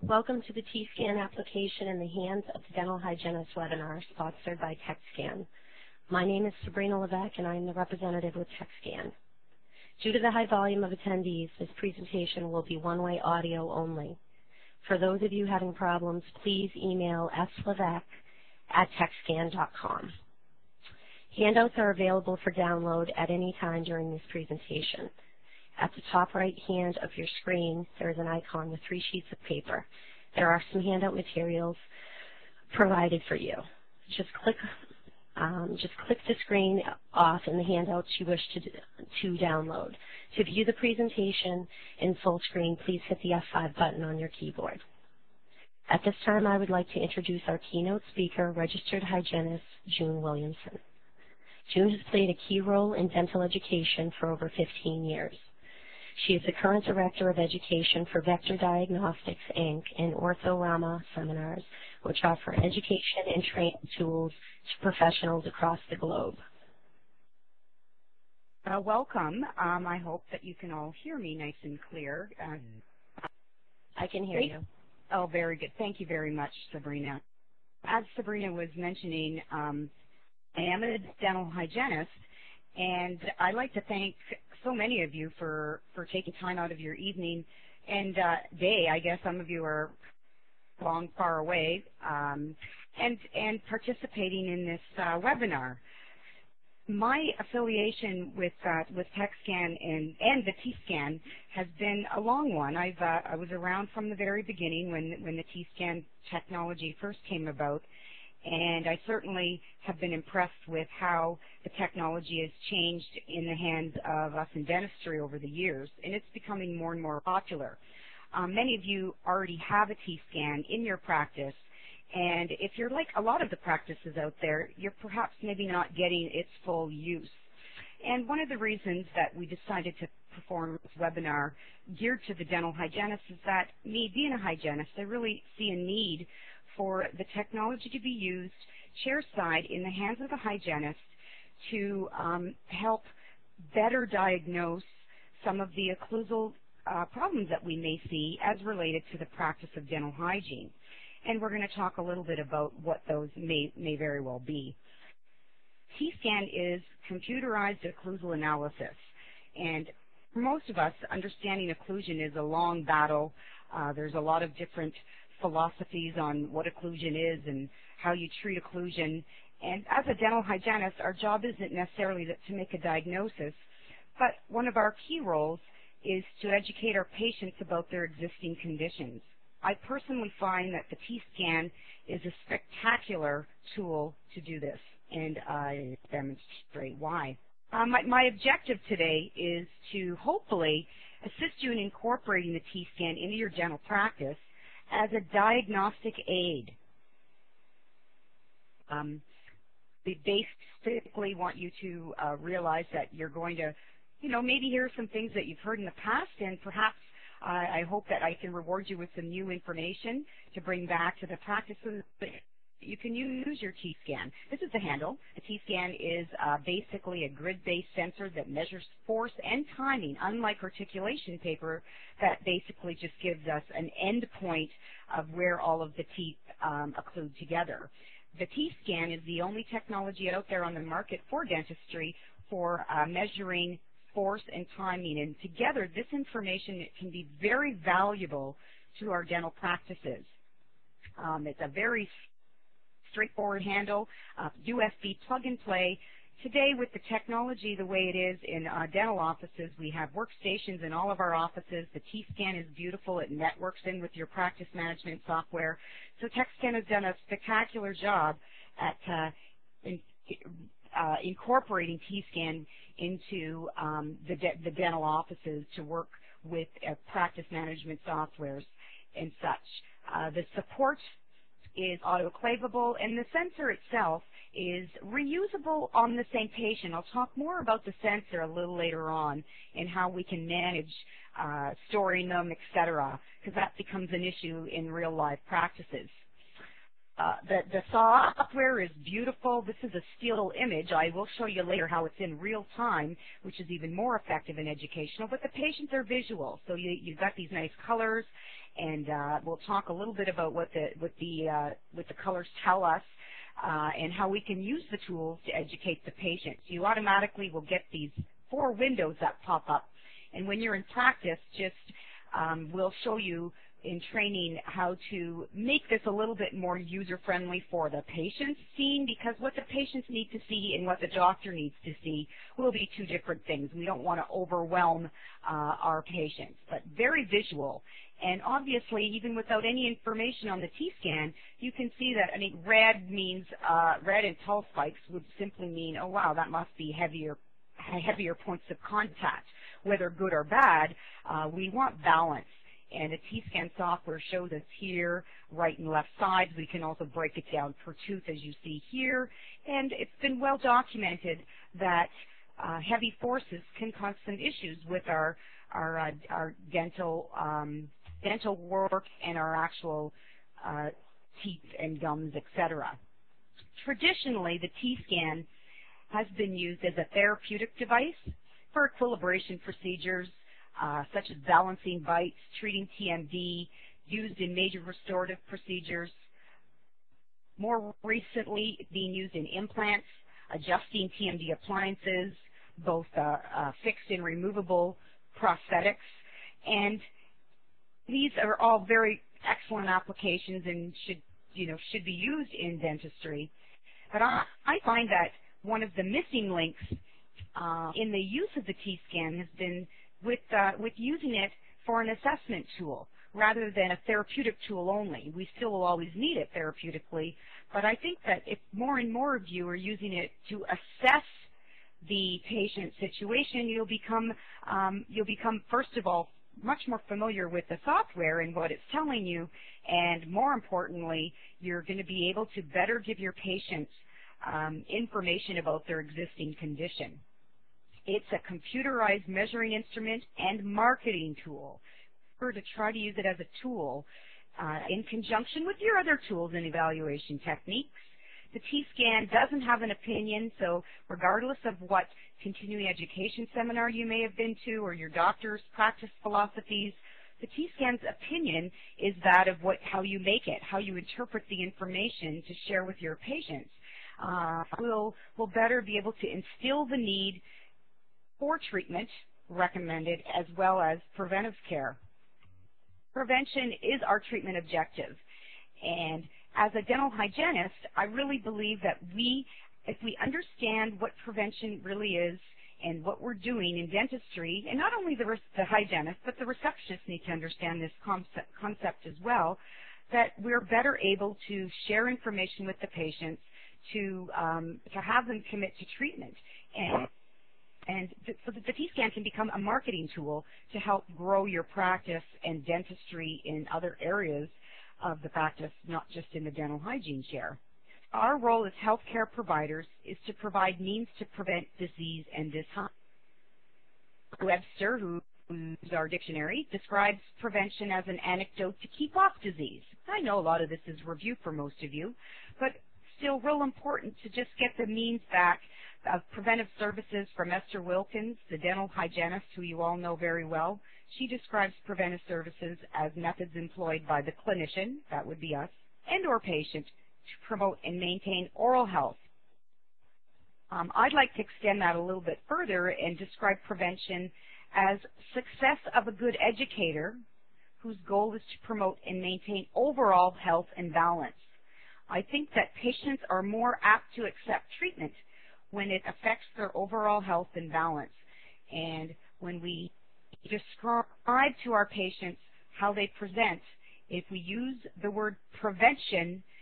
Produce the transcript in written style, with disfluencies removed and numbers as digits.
Welcome to the TScan application in the hands of the dental hygienist webinar sponsored by TScan. My name is Sabrina Levesque and I am the representative with TScan. Due to the high volume of attendees, this presentation will be one-way audio only. For those of you having problems, please email slevesque@tscan.com. Handouts are available for download at any time during this presentation. At the top right hand of your screen, there is an icon with 3 sheets of paper. There are some handout materials provided for you. Just click the screen off in the handouts you wish to download. To view the presentation in full screen, please hit the F5 button on your keyboard. At this time, I would like to introduce our keynote speaker, registered hygienist June Williamson. June has played a key role in dental education for over 15 years. She is the current Director of Education for Vector Diagnostics, Inc. and Orthorama Seminars, which offer education and training tools to professionals across the globe. Welcome. I hope that you can all hear me nice and clear. I can hear you. Oh, very good. Thank you very much, Sabrina. As Sabrina was mentioning, I am a dental hygienist, and I'd like to thank so many of you for taking time out of your evening and day. I guess some of you are long, far away, and participating in this webinar. My affiliation with TScan and the TScan has been a long one. I was around from the very beginning when the TScan technology first came about, and I certainly have been impressed with how the technology has changed in the hands of us in dentistry over the years, and it's becoming more and more popular. Many of you already have a TScan in your practice, and if you're like a lot of the practices out there, you're perhaps maybe not getting its full use. And one of the reasons that we decided to perform this webinar geared to the dental hygienist is that me being a hygienist, I really see a need for the technology to be used chairside in the hands of the hygienist to help better diagnose some of the occlusal problems that we may see as related to the practice of dental hygiene. And we're going to talk a little bit about what those may very well be. TScan is computerized occlusal analysis, and for most of us, understanding occlusion is a long battle. There's a lot of different philosophies on what occlusion is and how you treat occlusion. And as a dental hygienist, our job isn't necessarily to make a diagnosis, but one of our key roles is to educate our patients about their existing conditions. I personally find that the TScan is a spectacular tool to do this, and I demonstrate why. My objective today is to hopefully assist you in incorporating the TScan into your dental practice as a diagnostic aid. We basically want you to realize that you're going to, maybe hear some things that you've heard in the past, and perhaps I hope that I can reward you with some new information to bring back to the practices. You can use your TScan. This is the handle. The TScan is basically a grid-based sensor that measures force and timing, unlike articulation paper that basically just gives us an end point of where all of the teeth occlude together. The TScan is the only technology out there on the market for dentistry for measuring force and timing, and together this information can be very valuable to our dental practices. It's a very straightforward handle, USB plug and play. Today, with the technology the way it is in dental offices, we have workstations in all of our offices. The TScan is beautiful. It networks in with your practice management software. So TScan has done a spectacular job at incorporating TScan into the dental offices to work with practice management softwares and such. The support is autoclavable, and the sensor itself is reusable on the same patient. I'll talk more about the sensor a little later on and how we can manage storing them, etc., because that becomes an issue in real life practices. the software is beautiful. This is a still image. I will show you later how it's in real time, which is even more effective and educational. But the patients are visual, so you've got these nice colors, and we'll talk a little bit about what the colors tell us. And how we can use the tools to educate the patients. You automatically will get these 4 windows that pop up. And when you're in practice, we'll show you in training how to make this a little bit more user-friendly for the patient's scene, because what the patients need to see and what the doctor needs to see will be 2 different things. We don't want to overwhelm our patients, but very visual. And obviously, even without any information on the TScan, you can see that, I mean, red means, red and tall spikes would simply mean, oh wow, that must be heavier points of contact. Whether good or bad, we want balance. And the TScan software shows us here, right and left sides. We can also break it down per tooth, as you see here. And it's been well documented that heavy forces can cause some issues with our dental work and our actual teeth and gums, etc. Traditionally, the TScan has been used as a therapeutic device for equilibration procedures, such as balancing bites, treating TMD, used in major restorative procedures. More recently, being used in implants, adjusting TMD appliances, both fixed and removable prosthetics. And these are all very excellent applications and should be used in dentistry. But I find that one of the missing links in the use of the TScan has been with using it for an assessment tool rather than a therapeutic tool only. We still will always need it therapeutically, but I think that if more and more of you are using it to assess the patient situation, you'll become first of all much more familiar with the software and what it's telling you, and more importantly, you're going to be able to better give your patients information about their existing condition. It's a computerized measuring instrument and marketing tool. To try to use it as a tool in conjunction with your other tools and evaluation techniques. The TScan doesn't have an opinion, so regardless of what continuing education seminar you may have been to or your doctor's practice philosophies, the TScan's opinion is that of how you make it, how you interpret the information to share with your patients. We'll better be able to instill the need for treatment recommended as well as preventive care. Prevention is our treatment objective, and as a dental hygienist, I really believe that if we understand what prevention really is and what we're doing in dentistry, and not only the hygienist, but the receptionists need to understand this concept as well, that we're better able to share information with the patients to have them commit to treatment. So that the TScan can become a marketing tool to help grow your practice and dentistry in other areas of the practice, not just in the dental hygiene chair. Our role as healthcare providers is to provide means to prevent disease and disharm. Webster, who's our dictionary, describes prevention as an antidote to keep off disease. I know a lot of this is review for most of you, but still real important to just get the means back of preventive services from Esther Wilkins, the dental hygienist who you all know very well. She describes preventive services as methods employed by the clinician, that would be us, and or patient to promote and maintain oral health. I'd like to extend that a little bit further and describe prevention as success of a good educator whose goal is to promote and maintain overall health and balance. I think that patients are more apt to accept treatment when it affects their overall health and balance. And when we describe to our patients how they present, if we use the word prevention